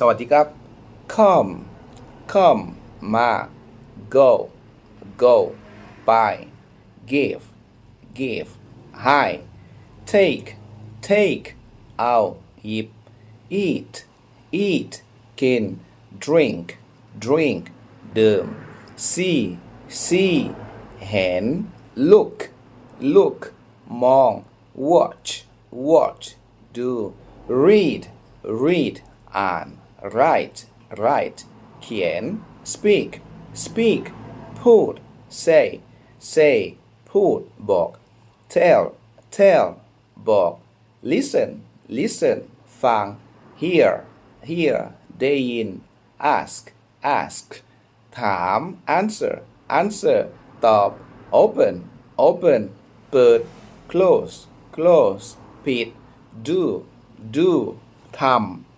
สวัสดีครับ come come มา go go ไป give give ให้ take take เอาหยิบ eat eat กิน drink drink ดื่ม see see เห็น look look มอง watch watch ดู read read อ่าน write write เขียน speak speak พูด say say พูดบอก tell tell บอก listen listen ฟัง hear hear ได้ยิน ask ask ถาม answer answer ตอบ open open เปิด close close ปิด do do ทำ